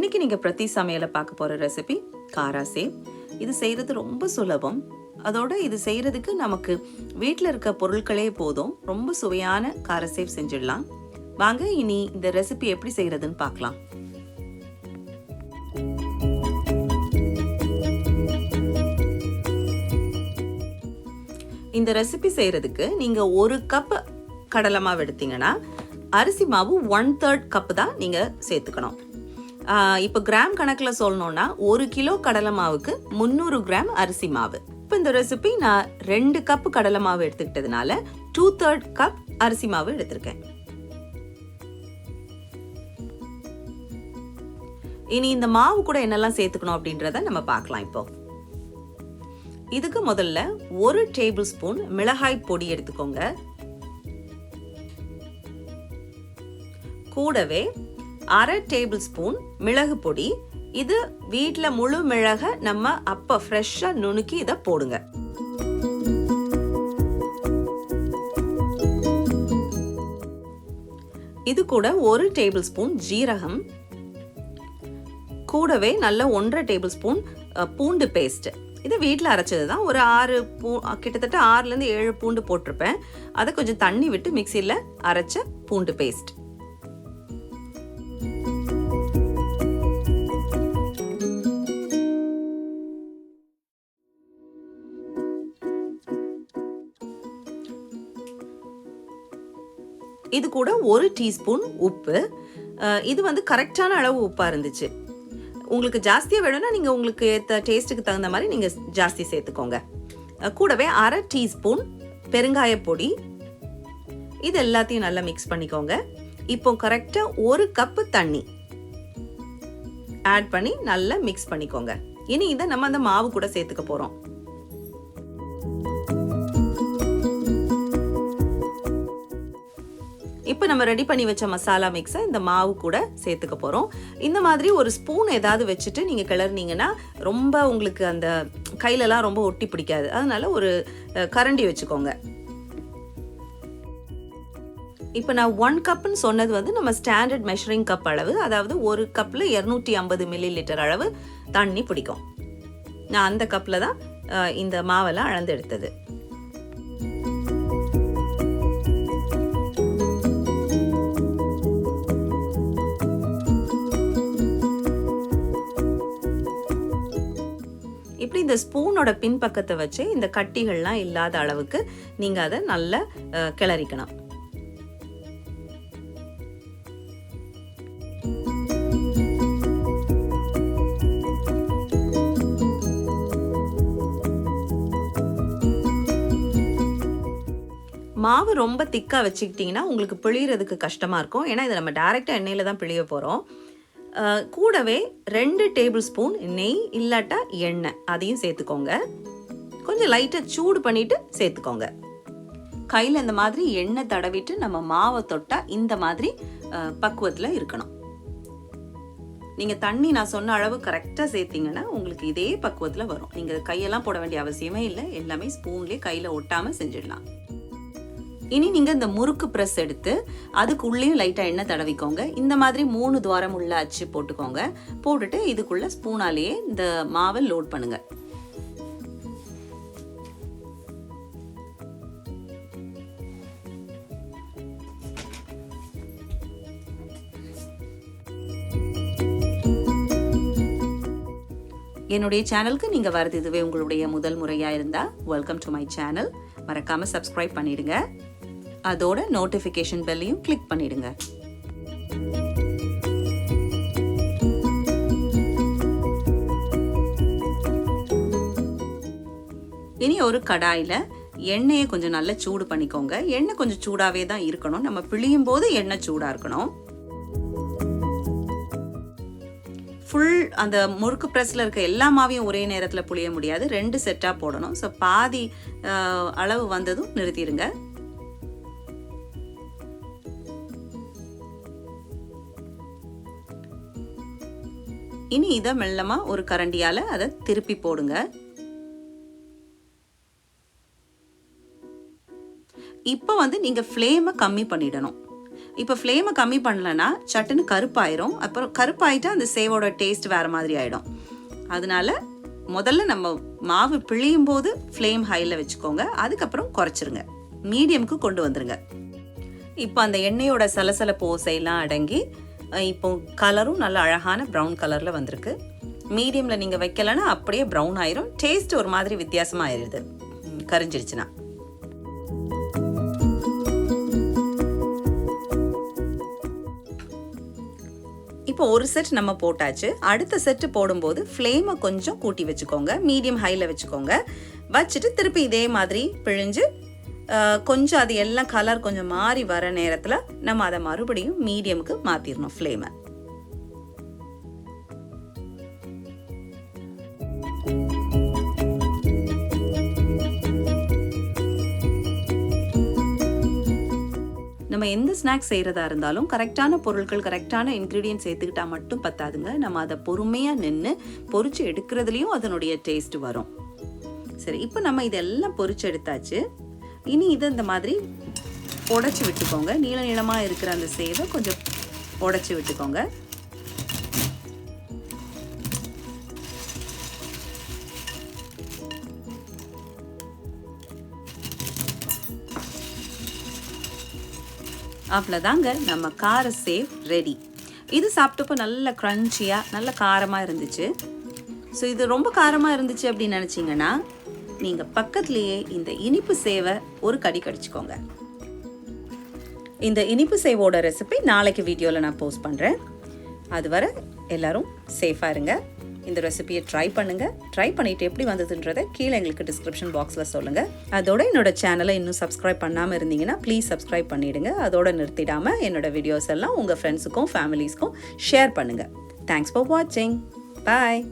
இன்னைக்கு நீங்கள் பிரதி சமையலை பார்க்க போகிற ரெசிபி காராசேவ். இது செய்கிறது ரொம்ப சுலபம். அதோட இது செய்கிறதுக்கு நமக்கு வீட்டில் இருக்க பொருட்களே போதும். ரொம்ப சுவையான காராசேவ் செஞ்சிடலாம். வாங்க இனி இந்த ரெசிபி எப்படி செய்கிறதுன்னு பார்க்கலாம். இந்த ரெசிபி செய்கிறதுக்கு நீங்கள் 1 கப் கடலை மாவு எடுத்தீங்கன்னா அரிசி மாவு 1/3 கப் தான் நீங்கள் சேர்த்துக்கணும். இப்போ கிராம் கணக்கில் சொல்லணும்னா 1 கிலோ கடலை மாவுக்கு 300 கிராம் அரிசி மாவு. இப்போ இந்த ரெசிபி நான் 2 கப் கடலை மாவு எடுத்துக்கிட்டதுனால 2/3 கப் அரிசி மாவு எடுத்திருக்கேன். இனி இந்த மாவு கூட என்னெல்லாம் சேர்த்துக்கணும் அப்படின்றத நம்ம பார்க்கலாம். இப்போ இதுக்கு முதல்ல 1 டேபிள் ஸ்பூன் மிளகாய் பொடி எடுத்துக்கோங்க. கூடவே 1/2 டேபிள் ஸ்பூன் மிளகு பொடி. இது வீட்டில் முழு மிளகை நம்ம அப்போ ஃப்ரெஷ்ஷாக நுணுக்கி இதை போடுங்க. இது கூட 1 டேபிள் ஸ்பூன் ஜீரகம். கூடவே நல்ல 1/2 டேபிள் ஸ்பூன் பூண்டு பேஸ்ட். இது வீட்டில் அரைச்சது தான். ஒரு 6 கிட்டத்தட்ட 6லேருந்து 7 பூண்டு போட்டிருப்பேன். அதை கொஞ்சம் தண்ணி விட்டு மிக்சியில் அரைச்ச பூண்டு பேஸ்ட். இது கூட 1 டீஸ்பூன் உப்பு. இது வந்து கரெக்டான அளவு உப்பாக இருந்துச்சு. உங்களுக்கு ஜாஸ்தியாக வேணும்னா நீங்கள் உங்களுக்கு ஏற்ற டேஸ்ட்டுக்கு தகுந்த மாதிரி நீங்கள் ஜாஸ்தி சேர்த்துக்கோங்க. கூடவே 1/2 டீஸ்பூன் பெருங்காய பொடி. இது எல்லாத்தையும் நல்லா மிக்ஸ் பண்ணிக்கோங்க. இப்போ கரெக்டாக 1 கப்பு தண்ணி ஆட் பண்ணி நல்லா மிக்ஸ் பண்ணிக்கோங்க. இனி இதை நம்ம அந்த மாவு கூட சேர்த்துக்க போகிறோம். இப்போ நம்ம ரெடி பண்ணி வச்ச மசாலா மிக்ஸை இந்த மாவு கூட சேர்த்துக்க போகிறோம். இந்த மாதிரி ஒரு ஸ்பூன் ஏதாவது வச்சுட்டு நீங்கள் கிளறினீங்கன்னா ரொம்ப உங்களுக்கு அந்த கையிலலாம் ரொம்ப ஒட்டி பிடிக்காது. அதனால ஒரு கரண்டி வச்சுக்கோங்க. இப்போ நான் 1 கப்புன்னு சொன்னது வந்து நம்ம ஸ்டாண்டர்ட் மெஷரிங் கப் அளவு. அதாவது 1 கப்பில் 250 மில்லிலிட்டர் அளவு தண்ணி பிடிக்கும். நான் அந்த கப்பில் தான் இந்த மாவெல்லாம் அளந்து எடுத்தது. இப்படி இந்த ஸ்பூனோட பின்பக்கத்தை வச்சு இந்த கட்டிகள்லாம் இல்லாத அளவுக்கு நீங்கள் அதை நல்லா கிளறிக்கணும். மாவு ரொம்ப திக்காக வச்சுக்கிட்டிங்கன்னா உங்களுக்கு பிழியறதுக்கு கஷ்டமாக இருக்கும். ஏன்னா இதை நம்ம டைரெக்டாக எண்ணெயில் தான் பிழிய போகிறோம். கூடவே 2 டேபிள் ஸ்பூன் நெய் இல்லாட்டா எண்ணெய் அதையும் சேர்த்துக்கோங்க. கொஞ்சம் லைட்டாக சூடு பண்ணிவிட்டு சேர்த்துக்கோங்க. கையில் இந்த மாதிரி எண்ணெய் தடவிட்டு நம்ம மாவை தொட்டால் இந்த மாதிரி பக்குவத்தில் இருக்கணும். நீங்கள் தண்ணி நான் சொன்ன அளவு கரெக்டாக சேர்த்திங்கன்னா உங்களுக்கு இதே பக்குவத்தில் வரும். நீங்கள் கையெல்லாம் போட வேண்டிய அவசியமே இல்லை. எல்லாமே ஸ்பூன்லேயே கையில் ஒட்டாமல் செஞ்சிடலாம். இனி நீங்கள் இந்த முறுக்கு ப்ரெஸ் எடுத்து அதுக்குள்ளேயும் லைட்டாக எண்ணெய் தடவிக்கோங்க. இந்த மாதிரி 3 துவாரம் உள்ள அச்சு போட்டுக்கோங்க. போட்டுட்டு இதுக்குள்ள ஸ்பூனாலேயே இந்த மாவை லோட் பண்ணுங்க. என்னுடைய சேனலுக்கு நீங்கள் வரது இதுவே உங்களுடைய முதல் முறையாக இருந்தால் வெல்கம் டு மை சேனல். மறக்காமல் சப்ஸ்கிரைப் பண்ணிடுங்க. அதோட நோட்டிஃபிகேஷன் பெல்லையும் கிளிக் பண்ணிடுங்க. இனி ஒரு கடாயில் எண்ணெயை கொஞ்சம் நல்லா சூடு பண்ணிக்கோங்க. எண்ணெய் கொஞ்சம் சூடாகவே தான் இருக்கணும். நம்ம பிழியும் போது எண்ணெய் சூடாக இருக்கணும். ஃபுல் அந்த முறுக்கு ப்ரெஸ்ஸில் இருக்க எல்லா மாவையும் ஒரே நேரத்தில் புளிய முடியாது. 2 செட்டாக போடணும். ஸோ பாதி அளவு வந்ததும் நிறுத்திடுங்க. இனி இதை மெல்லமாக ஒரு கரண்டியால் அதை திருப்பி போடுங்க. இப்போ வந்து நீங்கள் ஃப்ளேமை கம்மி பண்ணிடணும். இப்போ ஃப்ளேமை கம்மி பண்ணலன்னா சட்டுன்னு கருப்பாயிரும். அப்புறம் கருப்பாயிட்டா அந்த சேவோட டேஸ்ட் வேறு மாதிரி ஆகிடும். அதனால முதல்ல நம்ம மாவு பிழியும் போது ஃப்ளேம் ஹையில் வச்சுக்கோங்க. அதுக்கப்புறம் குறைச்சிருங்க, மீடியமுக்கு கொண்டு வந்துருங்க. இப்போ அந்த எண்ணெயோட சலசலப்பு ஓசையெல்லாம் அடங்கி இப்போ கலரும் நல்ல அழகான ப்ரௌன் கலரில் வந்திருக்கு. மீடியமில் நீங்கள் வைக்கலைன்னா அப்படியே ப்ரௌன் ஆயிரும். டேஸ்ட் ஒரு மாதிரி வித்தியாசமாக ஆயிடுது கரிஞ்சிருச்சுன்னா. இப்போ ஒரு செட் நம்ம போட்டாச்சு. அடுத்த செட்டு போடும்போது ஃப்ளேமை கொஞ்சம் கூட்டி வச்சுக்கோங்க, மீடியம் ஹையில் வச்சுக்கோங்க. வச்சுட்டு திருப்பி இதே மாதிரி பிழிஞ்சு கொஞ்சம் அது எல்லாம் கலர் கொஞ்சம் மாறி வர நேரத்தில் நம்ம அதை மறுபடியும் மீடியமுக்கு மாற்றிடணும் ஃப்ளேமை. நம்ம எந்த ஸ்நாக்ஸ் செய்கிறதா இருந்தாலும் கரெக்டான பொருட்கள், கரெக்டான இன்க்ரீடியன்ட் சேர்த்துக்கிட்டா மட்டும் பத்தாதுங்க. நம்ம அதை பொறுமையாக நின்று பொரிச்சு எடுக்கிறதுலையும் அதனுடைய டேஸ்ட் வரும். சரி, இப்போ நம்ம இதெல்லாம் பொரிச்சு எடுத்தாச்சு. இனி இதை இந்த மாதிரி உடைச்சி விட்டுக்கோங்க. நீள நீளமாக இருக்கிற அந்த சேவை கொஞ்சம் உடைச்சி விட்டுக்கோங்க. அவ்வளோதாங்க, நம்ம காரசேவ் ரெடி. இது சாப்பிட்டப்போ நல்ல க்ரன்ச்சியாக நல்ல காரமாக இருந்துச்சு. ஸோ இது ரொம்ப காரமாக இருந்துச்சு அப்படின்னு நினச்சிங்கன்னா நீங்கள் பக்கத்துலேயே இந்த இனிப்பு சேவை ஒரு கடி கடிச்சிக்கோங்க. இந்த இனிப்பு சேவோட ரெசிபி நாளைக்கு வீடியோவில் நான் போஸ்ட் பண்ணுறேன். அதுவரை எல்லோரும் சேஃபாக இருங்க. இந்த ரெசிபியை ட்ரை பண்ணுங்கள். ட்ரை பண்ணிவிட்டு எப்படி வந்ததுன்றதை கீழே எங்களுக்கு டிஸ்கிரிப்ஷன் பாக்ஸில் சொல்லுங்கள். அதோட என்னோட சேனலை இன்னும் சப்ஸ்கிரைப் பண்ணாமல் இருந்தீங்கன்னா ப்ளீஸ் சப்ஸ்கிரைப் பண்ணிவிடுங்க. அதோட நிறுத்திடாமல் என்னோட வீடியோஸ் எல்லாம் உங்கள் ஃப்ரெண்ட்ஸுக்கும் ஃபேமிலிஸ்க்கும் ஷேர் பண்ணுங்கள். தேங்க்ஸ் ஃபார் வாட்சிங். பாய்.